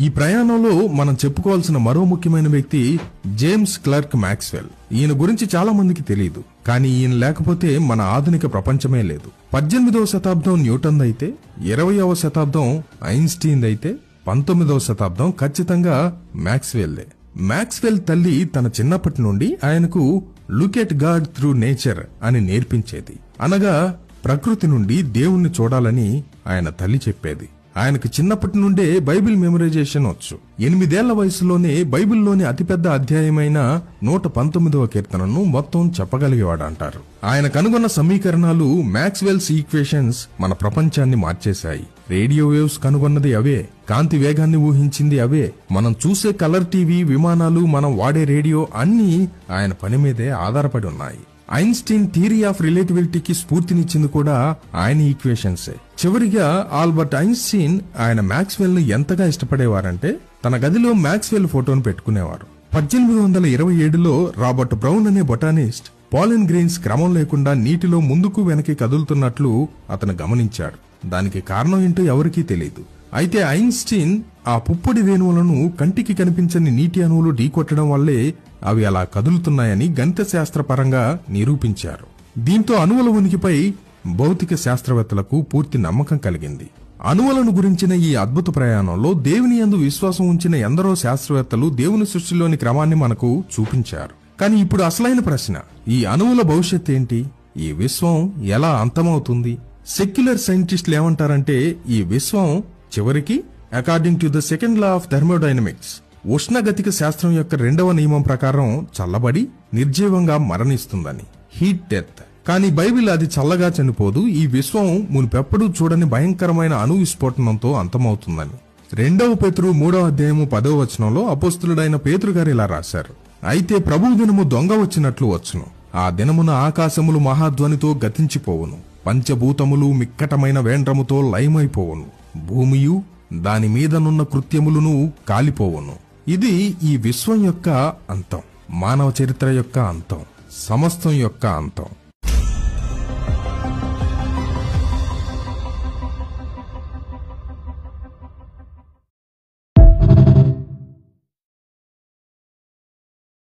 ఈ ప్రయాణంలో మనం చెప్పుకోవాల్సిన మరో ముఖ్యమైన వ్యక్తి జేమ్స్ క్లర్క్ మ్యాక్స్వెల్. ఈయన గురించి చాలా మందికి తెలియదు, కానీ ఈయన లేకపోతే మన ఆధునిక ప్రపంచమే లేదు. 18వ శతాబ్దం న్యూటన్ అయితే, 20వ శతాబ్దం ఐన్స్టీన్ అయితే, 19వ శతాబ్దం ఖచ్చితంగా మ్యాక్స్వెల్దే. మ్యాక్స్వెల్ తల్లి తన చిన్నప్పటి నుండి ఆయనకు look at God through nature అని నేర్పించేది. అనగా ప్రకృతి నుండి దేవుణ్ణి చూడాలని ఆయన తల్లి చెప్పేది. ఆయనకు చిన్నప్పటి నుండే బైబిల్ మెమరైజేషన్ వచ్చు. 8 ఏళ్ల వయసులోనే బైబిల్లోని అతిపెద్ద అధ్యాయమైన 119వ కీర్తనను మొత్తం చెప్పగలిగేవాడంటారు. ఆయన కనుగొన్న సమీకరణాలు మ్యాక్స్వెల్స్ ఈక్వేషన్స్ మన ప్రపంచాన్ని మార్చేశాయి. రేడియో వేవ్స్ కనుగొన్నది అవే, కాంతి వేగాన్ని ఊహించింది అవే, మనం చూసే కలర్ టీవీ, విమానాలు, మనం వాడే రేడియో అన్నీ ఆయన పని మీదే ఆధారపడి ఉన్నాయి. ఐన్స్టీన్ థియరీ ఆఫ్ రిలేటివిటీకి స్ఫూర్తినిచ్చింది కూడా ఆయన ఈక్వేషన్సే. చివరిగా ఆల్బర్ట్ ఐన్స్టీన్ ఆయన మ్యాక్స్వెల్ ను ఎంతగా ఇష్టపడేవారంటే తన గదిలో మ్యాక్స్వెల్ ఫోటోను పెట్టుకునేవారు. 1827లో రాబర్ట్ బ్రౌన్ అనే బొటానిస్ట్ పాలిన్ గ్రెయిన్స్ క్రమం లేకుండా నీటిలో ముందుకు వెనక్కి కదులుతున్నట్లు అతను గమనించాడు. దానికి కారణం ఏంటో ఎవరికీ తెలియదు. అయితే ఐన్స్టీన్ ఆ పుప్పొడి రేణువులను కంటికి కనిపించని నీటి అణువులు ఢీకొట్టడం వల్లే అవి అలా కదులుతున్నాయని గణిత శాస్త్రపరంగా నిరూపించారు. దీంతో అణువుల ఉనికిపై భౌతిక శాస్త్రవేత్తలకు పూర్తి నమ్మకం కలిగింది. అణువులను గురించిన ఈ అద్భుత ప్రయాణంలో దేవుని యందు విశ్వాసం ఉంచిన ఎందరో శాస్త్రవేత్తలు దేవుని సృష్టిలోని క్రమాన్ని మనకు చూపించారు. కానీ ఇప్పుడు అసలైన ప్రశ్న, ఈ అణువుల భవిష్యత్ ఏంటి? ఈ విశ్వం ఎలా అంతమవుతుంది? సెక్యులర్ సైంటిస్టులు ఏమంటారంటే ఈ విశ్వం చివరికి according to the second law of thermodynamics, ఉష్ణగతిక శాస్త్రం యొక్క 2వ నియమం ప్రకారం చల్లబడి నిర్జీవంగా మరణిస్తుందని, హీట్ డెత్. కానీ బైబిల్ అది చల్లగా చనిపోదు, ఈ విశ్వం మునుపెప్పుడూ చూడని భయంకరమైన అణు విస్ఫోటనంతో అంతమవుతుందని. 2వ పేతురు 3వ అధ్యాయము 10వ వచనంలో అపోస్తులుడైన పేతురు గారు ఇలా రాశారు: అయితే ప్రభువు దినము దొంగ వచ్చినట్లు వచ్చును, ఆ దినమున ఆకాశములు మహాధ్వనితో గతించిపోవును, పంచభూతములు మిక్కటమైన వేండ్రముతో లయమైపోవును, భూమియు దాని మీదనున్న కృత్యములను కాలిపోవును. ఇది ఈ విశ్వం యొక్క అంతం, మానవ చరిత్ర యొక్క అంతం, సమస్తం యొక్క అంతం.